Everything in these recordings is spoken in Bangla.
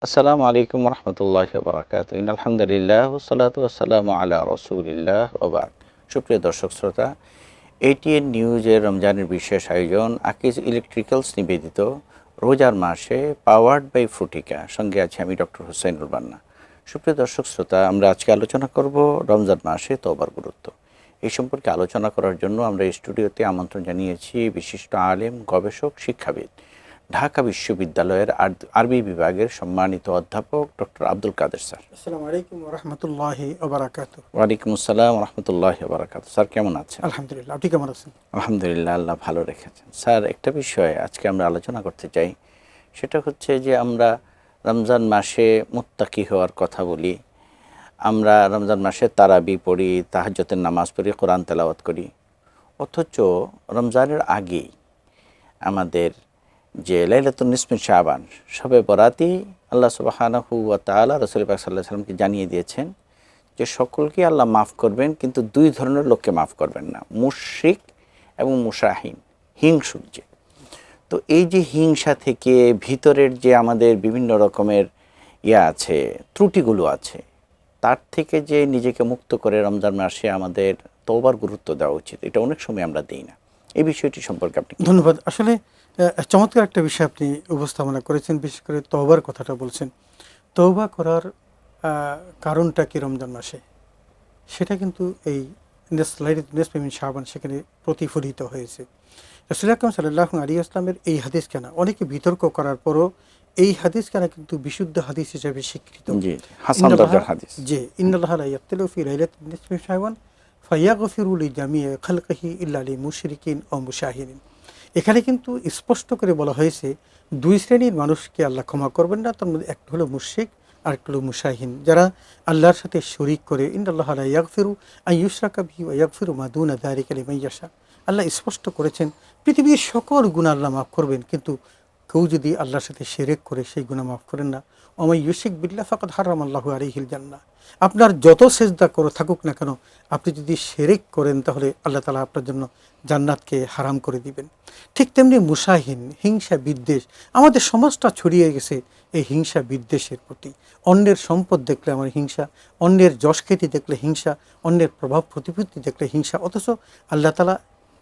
আসসালামু আলাইকুম রহমতুল্লাহি ওয়া বারাকাতুহু। আলহামদুলিল্লাহ ওয়াসসালাতু ওয়াসসালামু আলা রাসূলিল্লাহ ওয়া বা'দ। সুপ্রিয় দর্শক শ্রোতা, এটিএন নিউজের রমজানের বিশেষ আয়োজন আকিজ ইলেকট্রিক্যালস নিবেদিত রোজার মাসে পাওয়ার্ড বাই ফ্রুটিকা। সঙ্গে আছি আমি ডক্টর হুসাইনুর বান্না। সুপ্রিয় দর্শক শ্রোতা, আমরা আজকে আলোচনা করব রমজান মাসে তওবার গুরুত্ব। এই সম্পর্কে আলোচনা করার জন্য আমরা স্টুডিওতে আমন্ত্রণ জানিয়েছি বিশিষ্ট আলেম, গবেষক, শিক্ষাবিদ, ঢাকা বিশ্ববিদ্যালয়ের আরবি বিভাগের সম্মানিত অধ্যাপক ডক্টর আব্দুল কাদের স্যার। আসসালামু আলাইকুম ওয়া রাহমাতুল্লাহি ওয়া বারাকাতুহু। ওয়ালাইকুম আসসালাম ওয়া রাহমাতুল্লাহি ওয়া বারাকাতুহু। স্যার কেমন আছেন? আলহামদুলিল্লাহ, আপনি কেমন আছেন? আলহামদুলিল্লাহ, আল্লাহ ভালো রেখেছেন। স্যার, একটা বিষয়ে আজকে আমরা আলোচনা করতে চাই, সেটা হচ্ছে যে আমরা রমজান মাসে মুত্তাকি হওয়ার কথা বলি। আমরা রমজান মাসে তারাবি পড়ি, তাহাজ্জুদের নামাজ পড়ি, কোরআন তেলাওয়াত করি। অথচ রমজানের আগেই আমাদের যে লাইলাতুন নিসফি শাবান, শবে বরাতই আল্লাহ সুবহানাহু ওয়া তাআলা রাসূল পাক সাল্লাল্লাহু আলাইহি ওয়াসাল্লামকে জানিয়ে দিয়েছেন যে সকলকে আল্লাহ মাফ করবেন, কিন্তু দুই ধরনের লোককে মাফ করবেন না, মুশরিক এবং মুশাহিন, হিংসুক যে। তো এই যে হিংসা থেকে ভিতরের যে আমাদের বিভিন্ন রকমের আছে, ত্রুটিগুলো আছে, তার থেকে যে নিজেকে মুক্ত করে রমজান মাসে আমাদের তওবার গুরুত্ব দেওয়া উচিত, এটা অনেক সময় আমরা দিই না। এই বিষয়টি সম্পর্কে আপনি ধন্যবাদ। আসলে চমৎকার একটা বিষয় আপনি উপস্থাপনা করেছেন, বিশেষ করে তওবার কথাটা বলছেন। তওবা করার কারণটা কি রমজান মাসে, সেটা কিন্তু এই নিসফি মিন শাবান সেখানে প্রতিফলিত হয়েছে। রাসূল আকরাম সাল্লাল্লাহু আলাইহি ওয়াসাল্লামের এই হাদিস কেনা অনেকে বিতর্ক করার পরও এই হাদিস কেনা কিন্তু বিশুদ্ধ হাদিস হিসেবে স্বীকৃত। জি, হাসান দরজার হাদিস। জি, ইন্নাল্লাহা লা ইয়াক্তালু ফি লাইলাতিন নিসফি মিন শাবান ফায়াগফিরু লিজামিই খালকিহি ইল্লা লিমুশরিকিন ওয়া মুশাহিরিন। এখানে কিন্তু স্পষ্ট করে বলা হয়েছে দুই শ্রেণীর মানুষকে আল্লাহ ক্ষমা করবেন না, তার মধ্যে একটা হলো মুশরিক আর একটা হলো মুশাহিন, যারা আল্লাহর সাথে শরিক করে। ইন্নাল্লাহা লা ইয়াগফিরু আন ইউশরাকা বিহি ওয়া ইয়াগফিরু মা দুনা যালিকা লিমান ইয়াশা। আল্লাহ স্পষ্ট করেছেন পৃথিবীর সকল গুনাহ আল্লাহ মাফ করবেন, কিন্তু কেউ যদি আল্লাহর সাথে শিরক করে সেই গুনাহ মাফ করেন না। ওয়া ইউশরিক বিল্লাহ ফাকাদ হারামাল্লাহু আলাইহিল জান্নাহ। আপনার যত সেজদা করে থাকুক না কেন, আপনি যদি শিরক করেন তাহলে আল্লাহ তাআলা আপনার জন্য জান্নাতকে হারাম করে দিবেন। ঠিক তেমনি মুশাহিন, হিংসা বিদ্বেষ, আমাদের সমাজটা ছড়িয়ে গেছে এই হিংসা বিদ্বেষের প্রতি। অন্যের সম্পদ দেখলে আমার হিংসা, অন্যের যশ খ্যাতি দেখলে হিংসা, অন্যের প্রভাব প্রতিপত্তি দেখলে হিংসা। অথচ আল্লাহ তাআলা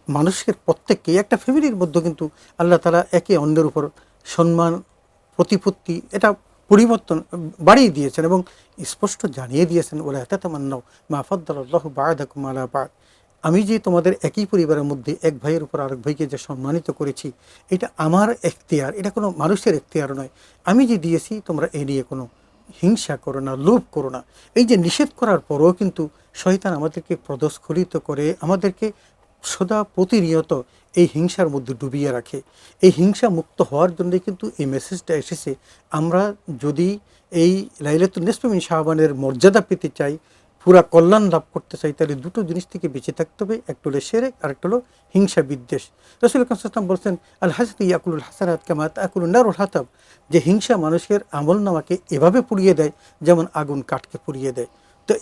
মানুষের প্রত্যেককে, একটা ফ্যামিলির মধ্যে কিন্তু আল্লাহ তাআলা একে অন্যের উপর সম্মান, প্রতিপত্তি এটা পরিবর্তন বাড়িয়ে দিয়েছেন এবং স্পষ্ট জানিয়ে দিয়েছেন, ওয়ালা তাতামান্নাউ মা ফাদ্দালাল্লাহু বা'দাকুম আলা বা'দ। আমি যে তোমাদের একই পরিবারের মধ্যে এক ভাইয়ের উপর আরেক ভাইকে যে সম্মানিত করেছি, এটা আমার এখতিয়ার, এটা কোনো মানুষের এখতিয়ার নয়। আমি যে দিয়েছি তোমরা এ নিয়ে কোনো হিংসা করো না, লোভ করো না। এই যে নিষেধ করার পরও কিন্তু শয়তান আমাদেরকে প্রদস্খলিত করে, আমাদেরকে সদা প্রতিনিয়ত এই হিংসার মধ্যে ডুবিয়ে রাখে। এই হিংসা মুক্ত হওয়ার জন্য কিন্তু এই মেসেজটা এসেছে। আমরা যদি এই লাইলাতুন নিসফি মিন শাবানের মর্যাদা পেতে চাই, পুরা কল্যাণ লাভ করতে চাই, তাহলে দুটো জিনিস থেকে বেঁচে থাকতে হবে, একটা হলো শিরক আর একটা হলো হিংসা বিদ্বেষ। রাসূল আকরাম সাল্লাল্লাহু আলাইহি ওয়াসাল্লাম বলছেন, আল হাসাদু ইয়াকুলুল হাসানাত কামা তাকুলুন নারুল হাতাব, যে হিংসা মানুষের আমলনামাকে এভাবে পুড়িয়ে দেয় যেমন আগুন কাঠকে পুড়িয়ে দেয়। তো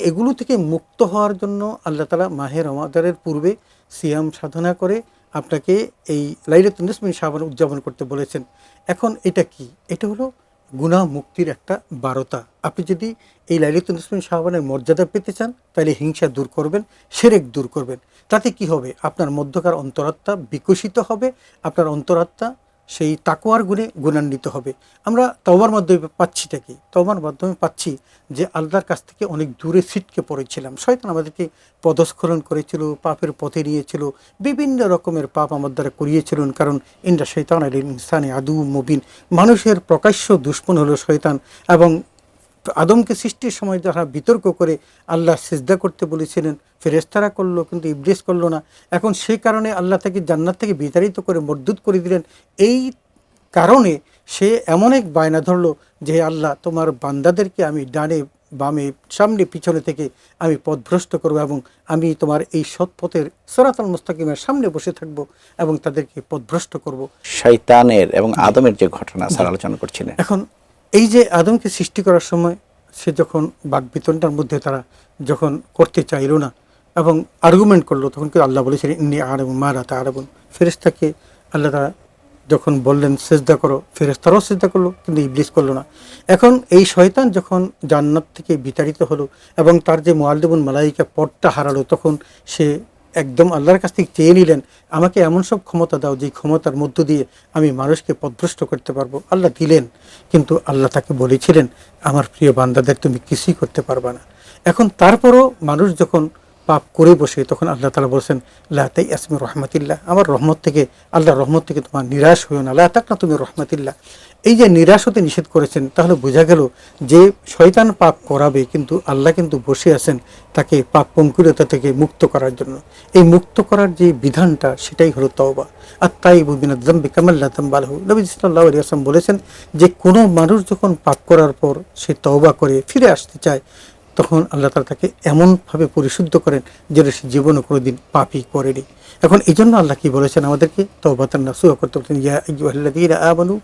এগুলো থেকে মুক্ত হওয়ার জন্য আল্লাহ তাআলা মাহে রমাদানের পূর্বে সিয়াম সাধনা করে আপনাকে এই লাইলাতুন নিসফি মিন শাবান উদযাপন করতে বলেছেন। এখন এটা কি? এটা হলো গুনাহ মুক্তির একটা বারতা। আপনি যদি এই লাইলাতুন নিসফি মিন শাবানের মর্যাদা পেতে চান, তাহলে হিংসা দূর করবেন, শিরক দূর করবেন। তাতে কি হবে? আপনার মধ্যকার অন্তরাত্মা বিকশিত হবে, আপনার অন্তরাত্মা সেই তাকওয়ার গুণে গুণান্বিত হবে। আমরা তওবার মাধ্যমে পাচ্ছিটা কি? তওবার মাধ্যমে পাচ্ছি যে আল্লাহর কাছ থেকে অনেক দূরে ছিটকে পড়েছিলাম। শয়তান আমাদেরকে পদস্খলন করেছিল, পাপের পথে নিয়েছিল, বিভিন্ন রকমের পাপ আমার দ্বারা করিয়েছিলেন। কারণ ইন্না শাইতানা লিল ইনসানি আদুউম মুবিন, মানুষের প্রকাশ্য দুশমন হলো শয়তান। এবং আদমকে সৃষ্টির সময় যারা বিতর্ক করে আল্লাহ সিজদা করতে বলেছিলেন, ফেরেশতারা করলো কিন্তু ইবলিস করলো না। এখন সেই কারণে আল্লাহ তাকে জান্নাত থেকে বিতাড়িত করে মরদুদ করে দিলেন। এই কারণে সে এমন এক বায়না ধরলো যে আল্লাহ, তোমার বান্দাদেরকে আমি ডানে বামে সামনে পিছনে থেকে আমি পথভ্রষ্ট করব এবং আমি তোমার এই সৎ পথের সিরাতাল মুস্তাকিমের সামনে বসে থাকব এবং তাদেরকে পথভ্রষ্ট করব। শয়তানের এবং আদমের যে ঘটনা স্যার আলোচনা করছিলেন, এখন এই যে আদমকে সৃষ্টি করার সময় সে যখন বাকবিতণ্ডার মধ্যে তারা যখন করতে চাইল না এবং আর্গুমেন্ট করলো, তখন কিন্তু আল্লাহ বলেছিলেন ইন্নী আ'লামু মা লা তা'লামুন। ফেরেশতাকে আল্লাহ তারা যখন বললেন সেজদা করো, ফেরেশতারাও সেজদা করলো, কিন্তু ইবলিস করলো না। এখন এই শয়তান যখন জান্নাত থেকে বিতাড়িত হলো এবং তার যে মুআল্লিমুল মালাইকা পদটা হারালো, তখন সে একদম আল্লাহর কাছ থেকে চেয়ে নিলেন, আমাকে এমন সব ক্ষমতা দাও যে ক্ষমতার মধ্য দিয়ে আমি মানুষকে পথভ্রষ্ট করতে পারবো। আল্লাহ দিলেন, কিন্তু আল্লাহ তাকে বলেছিলেন, আমার প্রিয় বান্দাদের তুমি কিছুই করতে পারবা না। এখন তারপরও মানুষ যখন পাপ করে বসে, তখন আল্লাহ তাআলা বলছেন, লা তাইয়াসমি রহমাতিল্লাহ, আমার রহমত থেকে, আল্লাহর রহমত থেকে তোমার নিরাশ হইও না, লা তাকনা তুমি রহমাতিল্লাহ। এই যে নিরাশ হতে নিষেধ করেছেন, তাহলে বোঝা গেল যে শয়তান পাপ করাবে, কিন্তু আল্লাহ কিন্তু বসে আছেন তাকে পাপ পঙ্কিলতা থেকে মুক্ত করার জন্য। এই মুক্ত করার যে বিধানটা, সেটাই হলো তওবা। আর তাইবু মিনাজ যামবি কামান লা যামবা লাহু। নবী সাল্লাল্লাহু আলাইহি ওয়াসাল্লাম বলেছেন যে কোনো মানুষ যখন পাপ করার পর সে তওবা করে ফিরে আসতে চায়, তখন আল্লাহ তাআলা তাকে এমনভাবে পরিশুদ্ধ করেন যেটা সে জীবনে কোনোদিন পাপই করেনি। এখন এই জন্য আল্লাহ কি বলেছেন আমাদেরকে? তওবাতান নাসুহা করতে বলছেন, ইয়া আইয়ুহাল্লাযীনা আমানু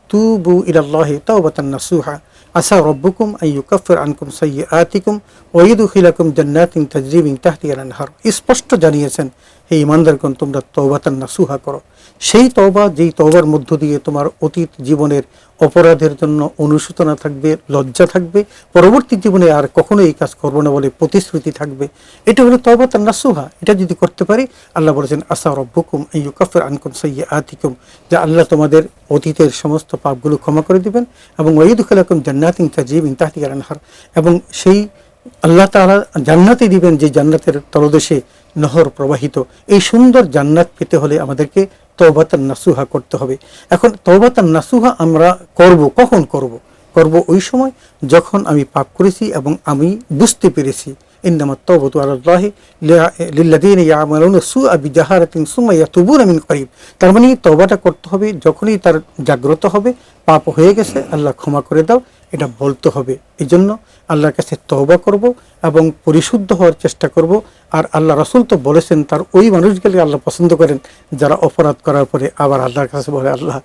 তুবু ইলাল্লাহি তাওবাতান নাসুহা আসা রাব্বুকুম আন ইউকাফির আনকুম সাইয়্যাতিকুম ওয়া ইউদখিলাকুম জান্নাতিন তাজরি মিন তাহতিহাল আনহার। স্পষ্ট জানিয়েছেন, হে ঈমানদারগণ, তোমরা তওবাতান নাসুহা করো। সেই তওবা, যেই তওবার মধ্য দিয়ে তোমার অতীত জীবনের অপরাধের জন্য অনুশোচনা থাকবে, লজ্জা থাকবে, পরবর্তী জীবনে আর কখনো এই কাজ করবো না বলে প্রতিশ্রুতি থাকবে। এটা হলো তওবাতান নাসুহা। এটা যদি করতে পারি, আল্লাহ বলেছেন, আসা রাব্বুকুম আন ইউকাফির আনকুম সাইয়্যাতিকুম, যে আল্লাহ তোমাদের অতীতের সমস্ত পাপগুলো ক্ষমা করে দিবেন এবং ওয়া ইউদখিলাকুম জান্নাতিন তাজরি মিন তাহতিহাল আনহার, এবং সেই আল্লাহ তাআলা জান্নাতে দিবেন যে জান্নাতের তলদেশে নহর প্রবাহিত। এই সুন্দর জান্নাত পেতে হলে আমাদেরকে তওবাতান নাসুহা করতে হবে। এখন তওবাতান নাসুহা আমরা করব, কখন করব? করব ওই সময় যখন আমি পাপ করেছি এবং আমি বুঝতে পেরেছি, ইন্নামাত তাওবাতু আলাল্লাহি লিল্লাযীনা ইয়ামালুনা সুআ বিজাহারাতিন সুম্মা ইয়াতুবুনা মিন করিব। তার মানে তওবাটা করতে হবে যখনই তার জাগ্রত হবে, পাপ হয়ে গেছে, আল্লাহ ক্ষমা করে দাও, এটা বলতে হবে। এই জন্য আল্লাহর কাছে তওবা করব এবং পরিশুদ্ধ হওয়ার চেষ্টা করব। আর আল্লাহ রাসূল তো বলেছেন, তার ওই মানুষগুলি আল্লাহ পছন্দ করেন যারা অপরাধ করার পরে আবার আল্লাহর কাছে বলে, আল্লাহ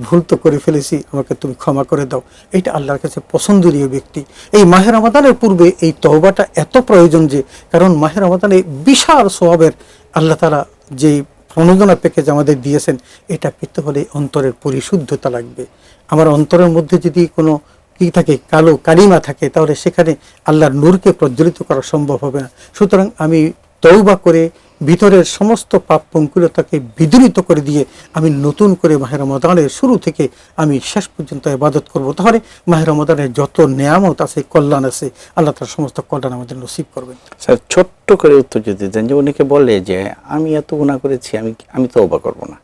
ভুল তো করে ফেলেছি, আমাকে তুমি ক্ষমা করে দাও। এটা আল্লাহর কাছে পছন্দনীয় ব্যক্তি। এই মাহে রমাদানের পূর্বে এই তওবাটা এত প্রয়োজন যে, কারণ মাহে রমাদানে বিশাল সওয়াবের আল্লাহ তাআলা যে প্রণোদনা প্যাকেজ আমাদের দিয়েছেন, এটা পেতে হলে অন্তরের পরিশুদ্ধতা লাগবে। আমার অন্তরের মধ্যে যদি কোনো কি থাকে, কালো কালিমা থাকে, তাহলে সেখানে আল্লাহর নূরকে প্রজ্বলিত করা সম্ভব হবে না। সুতরাং আমি তওবা করে ভিতরের সমস্ত পাপ পঙ্কিলতাকে বিদূরিত করে দিয়ে আমি নতুন করে মাহে রমাদানের শুরু থেকে আমি শেষ পর্যন্ত ইবাদত করব। তাহলে মাহে রমাদানের যত নেয়ামত আছে, কল্যাণ আছে, আল্লাহ তার সমস্ত কল্যাণ আমাদের নসিব করবেন। স্যার, ছোট্ট করে উত্তর যদি দেন, যে অনেকে বলে যে আমি এত গুনাহ করেছি, আমি তওবা করব না।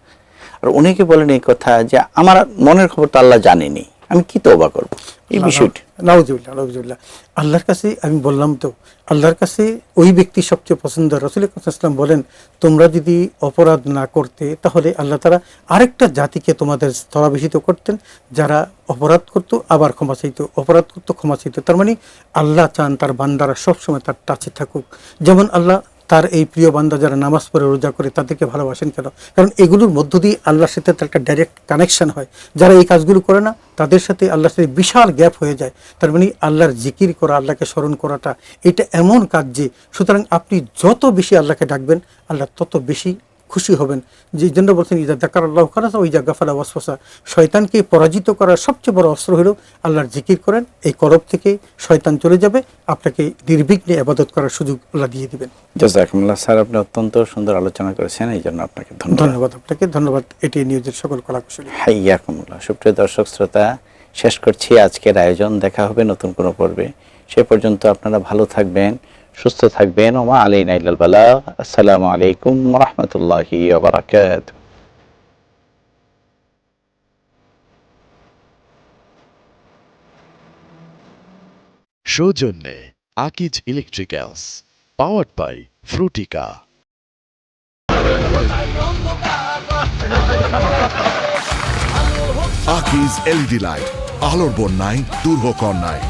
আর অনেকে বলেন এই কথা যে আমার মনের খবর তো আল্লাহ জানেনি, আমি কি তওবা করব? এই বিষয়টি নাউজুবিল্লাহ, নাউজুবিল্লাহ। আল্লাহর কাছে আমি বললাম তো, আল্লাহর কাছে ওই ব্যক্তি সবচেয়ে পছন্দ। রাসূল সাল্লাল্লাহু বলেন, তোমরা যদি অপরাধ না করতে, তাহলে আল্লাহ তাআলা আরেকটা জাতিকে তোমাদের স্থলাভিষিত করতেন, যারা অপরাধ করতো আবার ক্ষমা চাইতো, অপরাধ করতো ক্ষমা চাইতো। তার মানে আল্লাহ চান তার বান্দারা সবসময় তার টাচে থাকুক। যেমন আল্লাহ তার এই প্রিয় বান্দা যারা নামাজ পড়ে, রোজা করে, তাদেরকে ভালোবাসেন কেন? কারণ এগুলোর মধ্য দিয়ে আল্লাহর সাথে তার একটা ডাইরেক্ট কানেকশন হয়। যারা এই কাজগুলো করে না, তাদের সাথে আল্লাহর সাথে বিশাল গ্যাপ হয়ে যায়। তার মানে আল্লাহর জিকির করা, আল্লাহকে স্মরণ করাটা, এটা এমন কাজ যে, সুতরাং আপনি যত বেশি আল্লাহকে ডাকবেন, আল্লাহ তত বেশি খুশি হবেন। যে জন্য বলছেন, ইজা যাকারাল্লাহু খালাসা ওয়া ইজা গাফালা ওয়াসওয়াসা। শয়তানকে পরাজিত করার সবচেয়ে বড় অস্ত্র হলো আল্লাহর জিকির করেন। এই কলব থেকে শয়তান চলে যাবে, আপনাকে নির্বিঘ্নে ইবাদত করার সুযোগ আল্লাহ দিয়ে দিবেন। জাযাকুমুল্লাহ স্যার, আপনি অত্যন্ত সুন্দর আলোচনা করেছেন, এই জন্য আপনাকে ধন্যবাদ। আপনাকে ধন্যবাদ। এটি নিউজের সকল কলাকুশলী। হাইয়াকুমুল্লাহ। সুপ্রিয় দর্শক শ্রোতা, শেষ করছি আজকের আয়োজন। দেখা হবে নতুন কোনো পর্বে। সে পর্যন্ত আপনারা ভালো থাকবেন, সুস্থ থাকবেন। ওমা আলাইনা ইল্লাল বালাগ। আসসালামু আলাইকুম ওয়া রাহমাতুল্লাহি ওয়া বারাকাতুহু। সৌজন্যে Akij electricals, powered by Frutika. Akij LED light, আলোর বন্যায় দূর হোক অন্যায়।